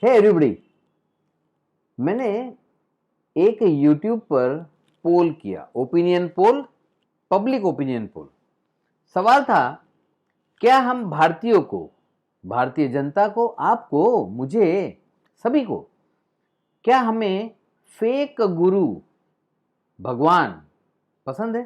Hey everybody, मैंने एक YouTube पर पोल किया, opinion poll, public opinion poll. सवाल था, क्या हम भारतीयों को, भारतीय जनता को, आपको, मुझे, सभी को, क्या हमें फेक गुरु भगवान पसंद है?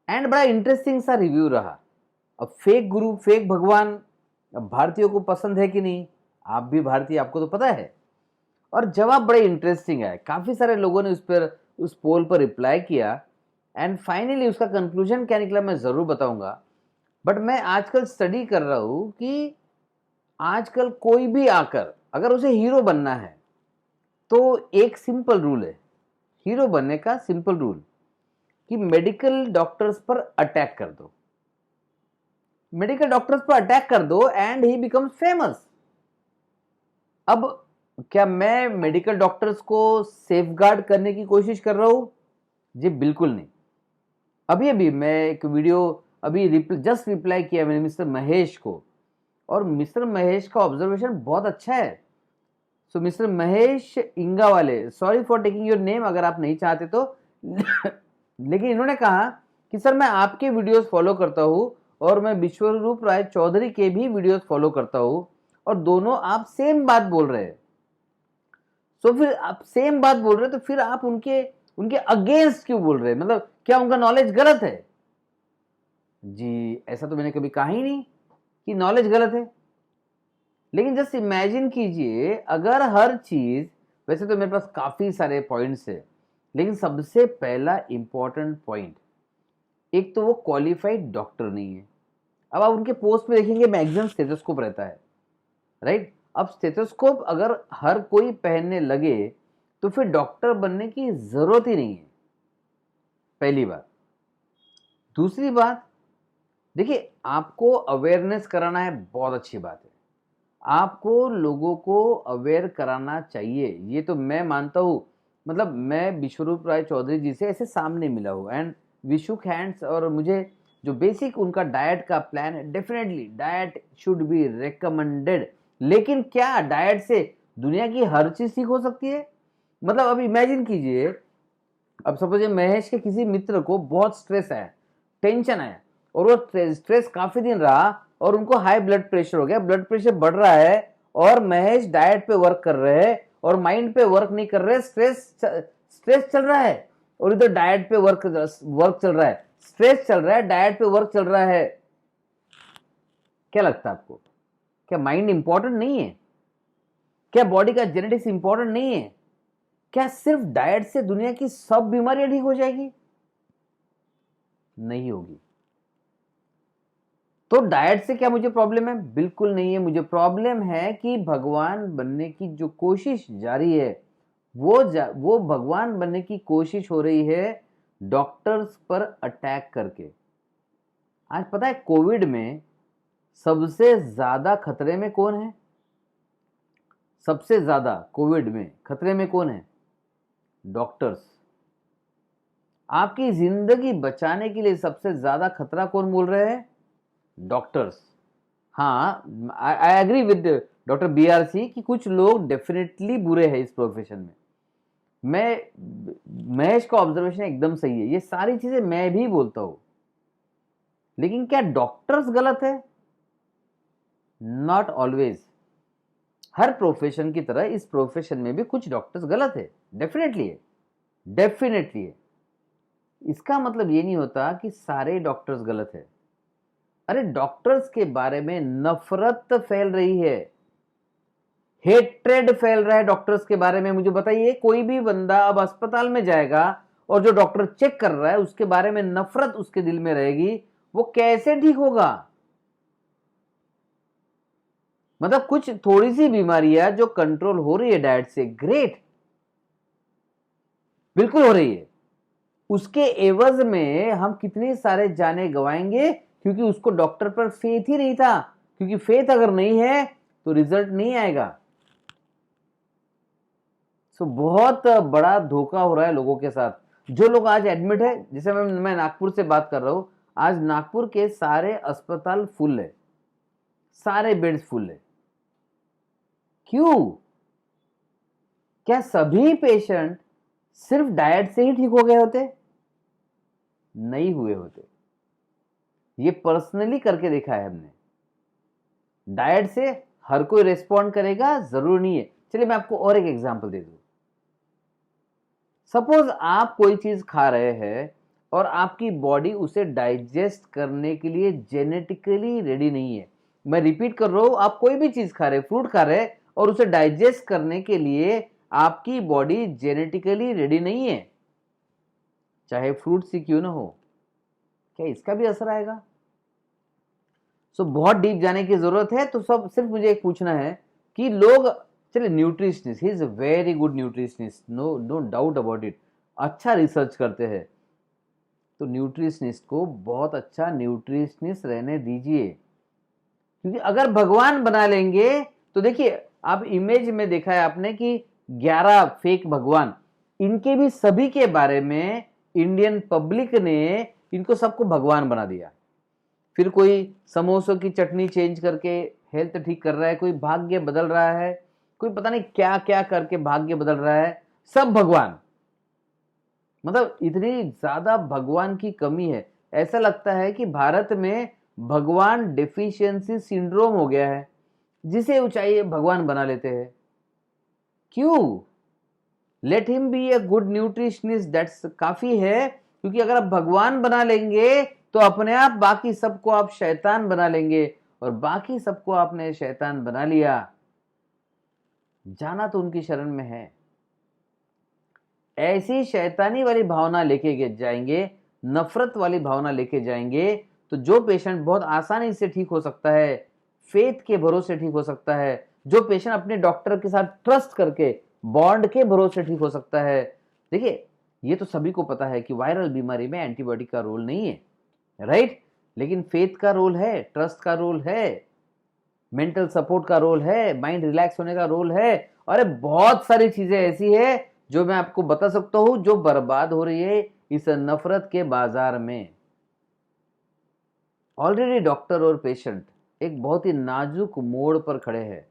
एंड बड़ा इंटरेस्टिंग सा रिव्यू रहा। अब फेक गुरु, फेक भगवान अब भारतीयों को पसंद है कि नहीं? आप भी भारतीय, आपको तो पता है। और जवाब बड़े इंटरेस्टिंग है, काफी सारे लोगों ने उस पोल पर रिप्लाई किया एंड फाइनली उसका कंक्लूजन क्या निकला मैं जरूर बताऊंगा। बट मैं आजकल स्टडी कर रहा हूं कि आजकल कोई भी आकर अगर उसे हीरो बनना है तो एक सिंपल रूल है, हीरो बनने का सिंपल रूल, कि मेडिकल डॉक्टर्स पर अटैक कर दो, मेडिकल डॉक्टर्स पर अटैक कर दो एंड ही बिकम्स फेमस। अब क्या मैं मेडिकल डॉक्टर्स को सेफगार्ड करने की कोशिश कर रहा हूं? जी बिल्कुल नहीं। अभी मैं एक वीडियो जस्ट रिप्लाई किया मैंने मिस्टर महेश को, और मिस्टर महेश का ऑब्जर्वेशन बहुत अच्छा है। सो मिस्टर महेश इंगा वाले, sorry for taking your name अगर आप नहीं चाहते तो लेकिन इन्होंने कहा कि सर मैं आपके वीडियोस फॉलो करता हूं और मैं विश्वरूप राय चौधरी के भी वीडियोस फॉलो करता हूं और दोनों आप सेम बात बोल रहे हैं। तो फिर आप सेम बात बोल रहे हैं तो फिर आप उनके उनके अगेंस्ट क्यों बोल रहे हैं? मतलब क्या उनका नॉलेज गलत है? जी ऐसा तो मैंने कभी कहा ही नहीं कि नॉलेज गलत है। लेकिन जस्ट इमेजिन कीजिए, अगर हर चीज, वैसे तो मेरे पास काफी सारे पॉइंट्स है, लेकिन सबसे पहला इंपॉर्टेंट पॉइंट, एक तो वो क्वालिफाइड डॉक्टर नहीं है। अब आप उनके पोस्ट में देखेंगे मैक्सिमम स्टेथोस्कोप रहता है, राइट? अब स्टेथोस्कोप अगर हर कोई पहनने लगे तो फिर डॉक्टर बनने की जरूरत ही नहीं है, पहली बात। दूसरी बात, देखिए आपको अवेयरनेस कराना है, बहुत अच्छी बात है, आपको लोगों को अवेयर कराना चाहिए, ये तो मैं मानता हूं। मतलब मैं विश्वरूप राय चौधरी जी से ऐसे सामने मिला हूं एंड वी शुक हैंड्स, और मुझे जो बेसिक उनका डाइट का प्लान है, definitely diet should be recommended. लेकिन क्या डाइट से दुनिया की हर चीज ठीक हो सकती है? मतलब अब इमेजिन कीजिए, अब सपोज महेश के किसी मित्र को बहुत स्ट्रेस आया, टेंशन आया, और वो स्ट्रेस काफी दिन रहा और उनको हाई ब्लड प्रेशर हो गया, ब्लड प्रेशर बढ़ रहा है और महेश डाइट पे वर्क कर रहे हैं और माइंड पे वर्क नहीं कर रहे, स्ट्रेस चल रहा है, और इधर डाइट पे वर्क चल रहा है, स्ट्रेस चल रहा है, डाइट पे वर्क चल रहा है। क्या लगता है आपको? क्या माइंड इंपॉर्टेंट नहीं है? क्या बॉडी का जेनेटिक्स इंपॉर्टेंट नहीं है? क्या सिर्फ डाइट से दुनिया की सब बीमारियां ठीक हो जाएगी? नहीं होगी। तो डाइट से क्या मुझे प्रॉब्लम है? बिल्कुल नहीं है। मुझे प्रॉब्लम है कि भगवान बनने की जो कोशिश जारी है, वो भगवान बनने की कोशिश हो रही है डॉक्टर्स पर अटैक करके। आज पता है कोविड में सबसे ज्यादा खतरे में कौन है? सबसे ज्यादा कोविड में खतरे में कौन है? डॉक्टर्स। आपकी जिंदगी बचाने के लिए सबसे ज्यादा खतरा कौन बोल रहे हैं? डॉक्टर्स। हाँ, I agree with doctor BRC कि कुछ लोग डेफिनेटली बुरे हैं इस प्रोफेशन में। महेश का ऑब्जर्वेशन एकदम सही है, ये सारी चीजें मैं भी बोलता हूं। लेकिन क्या डॉक्टर्स गलत है? Not always. हर प्रोफेशन की तरह इस प्रोफेशन में भी कुछ डॉक्टर्स गलत है, डेफिनेटली है, डेफिनेटली है। इसका मतलब ये नहीं होता कि सारे डॉक्टर्स गलत है। अरे डॉक्टर्स के बारे में नफरत फैल रही है, हेट्रेड फैल रहा है डॉक्टर्स के बारे में। मुझे बताइए, कोई भी बंदा अब अस्पताल में जाएगा और जो डॉक्टर चेक कर रहा है उसके बारे में नफरत उसके दिल में रहेगी, वो कैसे ठीक होगा? मतलब कुछ थोड़ी सी बीमारियां जो कंट्रोल हो रही है डाइट से, ग्रेट, बिल्कुल हो रही है। उसके एवज में हम कितने सारे जाने गवाएंगे क्योंकि उसको डॉक्टर पर फेथ ही नहीं था। क्योंकि फेथ अगर नहीं है तो रिजल्ट नहीं आएगा। सो बहुत बड़ा धोखा हो रहा है लोगों के साथ। जो लोग आज एडमिट है, जैसे मैं नागपुर से बात कर रहा हूं, आज नागपुर के सारे अस्पताल फुल है, सारे बेड्स फुल है। क्यों? क्या सभी पेशेंट सिर्फ डाइट से ही ठीक हो गए होते? नहीं हुए होते। ये पर्सनली करके देखा है हमने। डाइट से हर कोई रेस्पॉन्ड करेगा जरूरी नहीं है। चलिए मैं आपको और एक एग्जांपल दे दूं। सपोज आप कोई चीज खा रहे हैं और आपकी बॉडी उसे डाइजेस्ट करने के लिए जेनेटिकली रेडी नहीं है। मैं रिपीट कर रहा हूं, आप कोई भी चीज खा रहे, फ्रूट खा रहे और उसे डाइजेस्ट करने के लिए आपकी बॉडी जेनेटिकली रेडी नहीं है, चाहे फ्रूट सी क्यों ना हो। क्या इसका भी असर आएगा? बहुत डीप जाने की जरूरत है। तो सब सिर्फ मुझे एक पूछना है कि लोग, चलिए nutritionist, he is a very good nutritionist, no no doubt about it, अच्छा रिसर्च करते हैं। तो न्यूट्रिशनिस्ट को बहुत अच्छा न्यूट्रिशनिस्ट रहने दीजिए, क्योंकि अगर भगवान बना लेंगे तो देखिए, आप इमेज में देखा है आपने कि 11 फेक भगवान, इनके भी सभी के बारे में इंडियन पब्लिक ने इनको सबको भगवान बना दिया। फिर कोई समोसों की चटनी चेंज करके हेल्थ ठीक कर रहा है, कोई भाग्य बदल रहा है, कोई पता नहीं क्या क्या करके भाग्य बदल रहा है, सब भगवान। मतलब इतनी ज्यादा भगवान की कमी है, ऐसा लगता है कि भारत में भगवान डेफिशिएंसी सिंड्रोम हो गया है, जिसे ऊंचाई भगवान बना लेते हैं। क्यों? Let him B a good nutritionist, that's काफी है। क्योंकि अगर आप भगवान बना लेंगे तो अपने आप बाकी सबको आप शैतान बना लेंगे, और बाकी सबको आपने शैतान बना लिया, जाना तो उनकी शरण में है। ऐसी शैतानी वाली भावना लेके जाएंगे, नफरत वाली भावना लेके जाएंगे, तो जो पेशेंट बहुत आसानी से ठीक हो सकता है, फेथ के भरोसे ठीक हो सकता है, जो पेशेंट अपने डॉक्टर के साथ ट्रस्ट करके बॉन्ड के भरोसे ठीक हो सकता है। देखिए, ये तो सभी को पता है कि वायरल बीमारी में एंटीबायोटिक का रोल नहीं है, राइट? लेकिन फेथ का रोल है, ट्रस्ट का रोल है, मेंटल सपोर्ट का रोल है, माइंड रिलैक्स होने का रोल है, और बहुत सारी चीजें ऐसी है जो मैं आपको बता सकता हूं, जो बर्बाद हो रही है इस नफरत के बाजार में। ऑलरेडी डॉक्टर और पेशेंट एक बहुत ही नाजुक मोड़ पर खड़े हैं।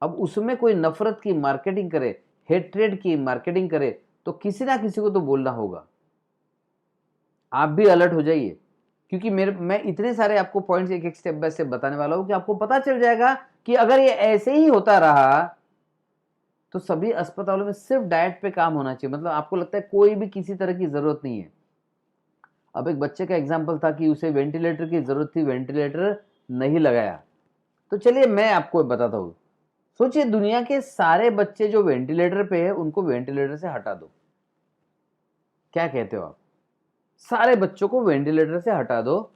अब उसमें कोई नफरत की मार्केटिंग करे, हेट्रेड की मार्केटिंग करे, तो किसी ना किसी को तो बोलना होगा। आप भी अलर्ट हो जाइए, क्योंकि मैं इतने सारे आपको पॉइंट्स एक एक स्टेप बाय स्टेप बताने वाला हूं कि आपको पता चल जाएगा कि अगर ये ऐसे ही होता रहा तो सभी अस्पतालों में सिर्फ डाइट पे काम होना चाहिए। मतलब आपको लगता है कोई भी किसी तरह की जरूरत नहीं है। अब एक बच्चे का एग्जाम्पल था कि उसे वेंटिलेटर की जरूरत थी, वेंटिलेटर नहीं लगाया। तो चलिए मैं आपको बताता हूं। सोचिए, दुनिया के सारे बच्चे जो वेंटिलेटर पे है उनको वेंटिलेटर से हटा दो। क्या कहते हो आप? सारे बच्चों को वेंटिलेटर से हटा दो,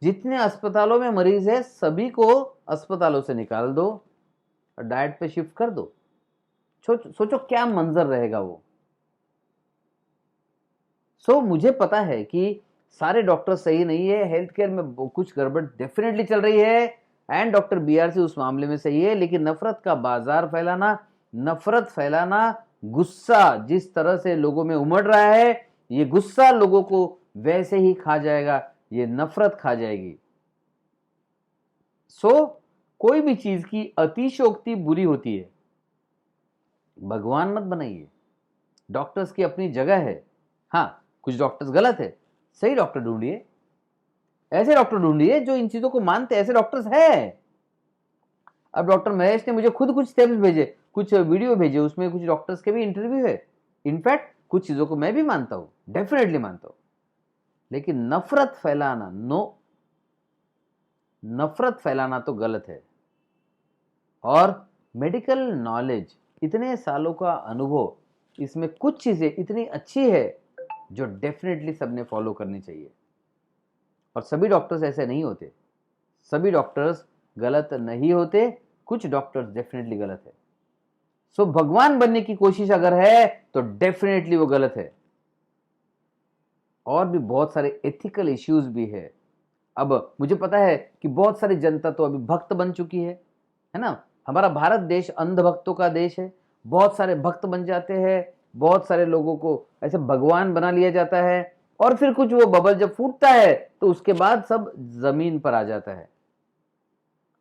जितने अस्पतालों में मरीज है सभी को अस्पतालों से निकाल दो और डाइट पे शिफ्ट कर दो। सोचो क्या मंजर रहेगा वो। मुझे पता है कि सारे डॉक्टर सही नहीं है, हेल्थ केयर में कुछ गड़बड़ डेफिनेटली चल रही है, एंड डॉक्टर बीआरसी उस मामले में सही है। लेकिन नफरत का बाजार फैलाना, नफरत फैलाना, गुस्सा जिस तरह से लोगों में उमड़ रहा है, ये गुस्सा लोगों को वैसे ही खा जाएगा, ये नफरत खा जाएगी। कोई भी चीज की अतिशयोक्ति बुरी होती है। भगवान मत बनाइए। डॉक्टर्स की अपनी जगह है, हाँ कुछ डॉक्टर्स गलत है, सही डॉक्टर ढूंढिए, ऐसे डॉक्टर ढूंढिए जो इन चीजों को मानते, ऐसे डॉक्टर्स हैं। अब डॉक्टर महेश ने मुझे खुद कुछ स्टेप्स भेजे, कुछ वीडियो भेजे, उसमें कुछ डॉक्टर्स के भी इंटरव्यू है। इनफैक्ट कुछ चीजों को मैं भी मानता हूं, डेफिनेटली मानता हूं। लेकिन नफरत फैलाना, नो, नफरत फैलाना तो गलत है। और मेडिकल नॉलेज, इतने सालों का अनुभव, इसमें कुछ चीजें इतनी अच्छी है जो डेफिनेटली सबने फॉलो करनी चाहिए। और सभी डॉक्टर्स ऐसे नहीं होते, सभी डॉक्टर्स गलत नहीं होते, कुछ डॉक्टर्स डेफिनेटली गलत है। भगवान बनने की कोशिश अगर है तो डेफिनेटली वो गलत है। और भी बहुत सारे एथिकल इश्यूज भी है। अब मुझे पता है कि बहुत सारी जनता तो अभी भक्त बन चुकी है ना। हमारा भारत देश अंधभक्तों का देश है, बहुत सारे भक्त बन जाते हैं, बहुत सारे लोगों को ऐसे भगवान बना लिया जाता है, और फिर कुछ वो बबल जब फूटता है तो उसके बाद सब जमीन पर आ जाता है।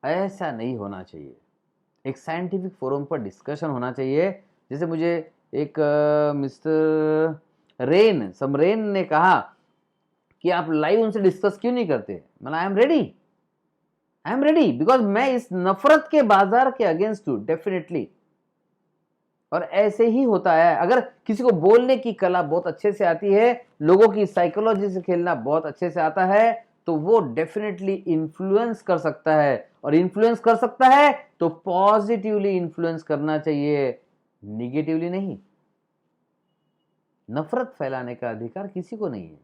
ऐसा नहीं होना चाहिए। एक साइंटिफिक फोरम पर डिस्कशन होना चाहिए। जैसे मुझे एक मिस्टर रेन समरेन ने कहा कि आप लाइव उनसे डिस्कस क्यों नहीं करते। मतलब आई एम रेडी बिकॉज मैं इस नफरत के बाजार के अगेंस्ट हूं डेफिनेटली। और ऐसे ही होता है, अगर किसी को बोलने की कला बहुत अच्छे से आती है, लोगों की साइकोलॉजी से खेलना बहुत अच्छे से आता है, तो वो डेफिनेटली इन्फ्लुएंस कर सकता है। और इन्फ्लुएंस कर सकता है तो पॉजिटिवली इन्फ्लुएंस करना चाहिए, निगेटिवली नहीं। नफरत फैलाने का अधिकार किसी को नहीं है,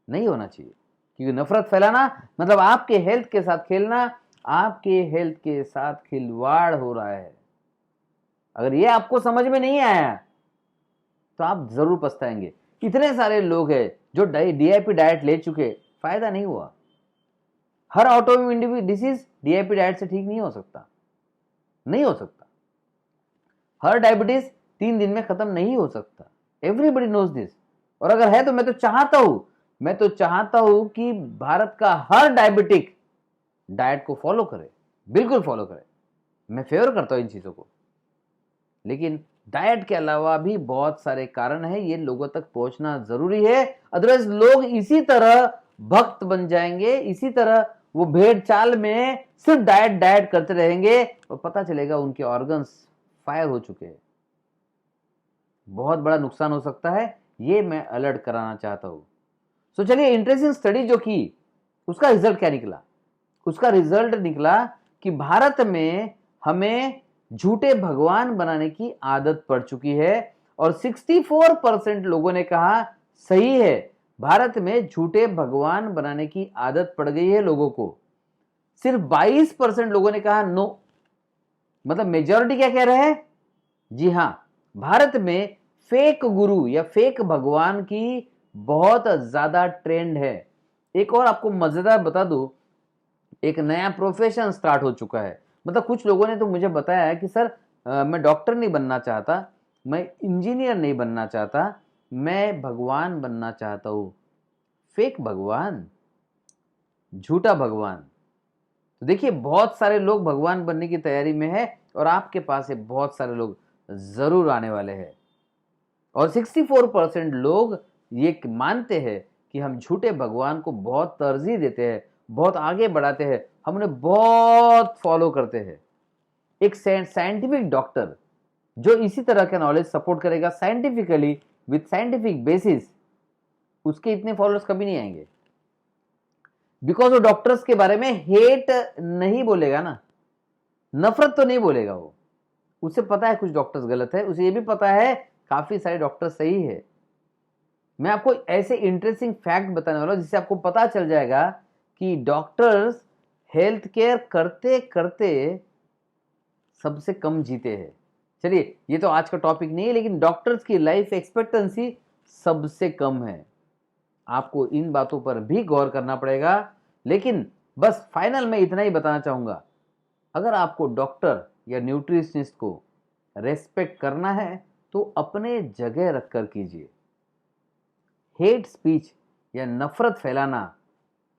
नहीं होना चाहिए। क्योंकि नफरत फैलाना मतलब आपके हेल्थ के साथ खेलना, आपके हेल्थ के साथ खिलवाड़ हो रहा है। अगर ये आपको समझ में नहीं आया तो आप जरूर पछताएंगे। इतने सारे लोग हैं जो डीआईपी डाइट ले चुके, फायदा नहीं हुआ। हर ऑटोइम्यून डिसीज डीआईपी डाइट से ठीक नहीं हो सकता, नहीं हो सकता। हर डायबिटीज 3 दिन में खत्म नहीं हो सकता। Everybody knows this. और अगर है तो मैं तो चाहता हूं कि भारत का हर डायबिटिक डाइट को फॉलो करे, बिल्कुल फॉलो करे। मैं फेवर करता हूं इन चीजों को। लेकिन डाइट के अलावा भी बहुत सारे कारण हैं, ये लोगों तक पहुंचना जरूरी है। अदरवाइज लोग इसी तरह भक्त बन जाएंगे, इसी तरह वो भेड़ चाल में सिर्फ डाइट डाइट करते रहेंगे और पता चलेगा उनके ऑर्गन्स फायर हो चुके हैं। बहुत बड़ा नुकसान हो सकता है, ये मैं अलर्ट कराना चाहता हूं। तो चलिए, इंटरेस्टिंग स्टडी जो की उसका रिजल्ट क्या निकला। उसका रिजल्ट निकला कि भारत में हमें झूठे भगवान बनाने की आदत पड़ चुकी है। और 64% लोगों ने कहा सही है, भारत में झूठे भगवान बनाने की आदत पड़ गई है लोगों को। सिर्फ 22% लोगों ने कहा नो। मतलब मेजॉरिटी क्या कह रहे हैं? जी हां, भारत में फेक गुरु या फेक भगवान की बहुत ज्यादा ट्रेंड है। एक और आपको मजेदार बता दूं, एक नया प्रोफेशन स्टार्ट हो चुका है। मतलब कुछ लोगों ने तो मुझे बताया है कि सर मैं डॉक्टर नहीं बनना चाहता, मैं इंजीनियर नहीं बनना चाहता, मैं भगवान बनना चाहता हूं। फेक भगवान, झूठा भगवान। तो देखिए, बहुत सारे लोग भगवान बनने की तैयारी में है और आपके पास है बहुत सारे लोग जरूर आने वाले हैं। और 64% लोग ये मानते हैं कि हम झूठे भगवान को बहुत तरजीह देते हैं, बहुत आगे बढ़ाते हैं, हम उन्हें बहुत फॉलो करते हैं। एक साइंटिफिक डॉक्टर जो इसी तरह का नॉलेज सपोर्ट करेगा साइंटिफिकली विथ साइंटिफिक बेसिस, उसके इतने फॉलोअर्स कभी नहीं आएंगे। बिकॉज वो डॉक्टर्स के बारे में हेट नहीं बोलेगा ना, नफरत तो नहीं बोलेगा। वो उसे पता है कुछ डॉक्टर्स गलत है, उसे ये भी पता है काफी सारे डॉक्टर सही है। मैं आपको ऐसे इंटरेस्टिंग फैक्ट बताने वाला हूं जिससे आपको पता चल जाएगा कि डॉक्टर्स हेल्थ केयर करते करते सबसे कम जीते हैं। चलिए, ये तो आज का टॉपिक नहीं है, लेकिन डॉक्टर्स की लाइफ एक्सपेक्टेंसी सबसे कम है। आपको इन बातों पर भी गौर करना पड़ेगा। लेकिन बस फाइनल में इतना ही बताना चाहूंगा, अगर आपको डॉक्टर या न्यूट्रिशनिस्ट को रेस्पेक्ट करना है तो अपने जगह रखकर कीजिए। हेट स्पीच या नफरत फैलाना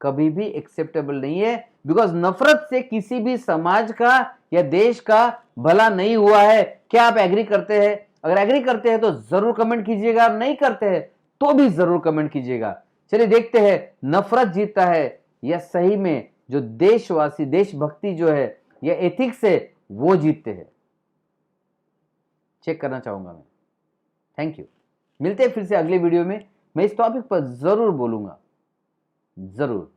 कभी भी एक्सेप्टेबल नहीं है। बिकॉज नफरत से किसी भी समाज का या देश का भला नहीं हुआ है। क्या आप एग्री करते हैं? अगर एग्री करते हैं तो जरूर कमेंट कीजिएगा, नहीं करते हैं तो भी जरूर कमेंट कीजिएगा। चलिए देखते हैं नफरत जीतता है या सही में जो देशवासी, देशभक्ति जो है या एथिक्स है, वो जीतते हैं। चेक करना चाहूंगा मैं। Thank you. मिलते हैं फिर से अगले वीडियो में। मैं इस टॉपिक पर जरूर बोलूंगा, जरूर।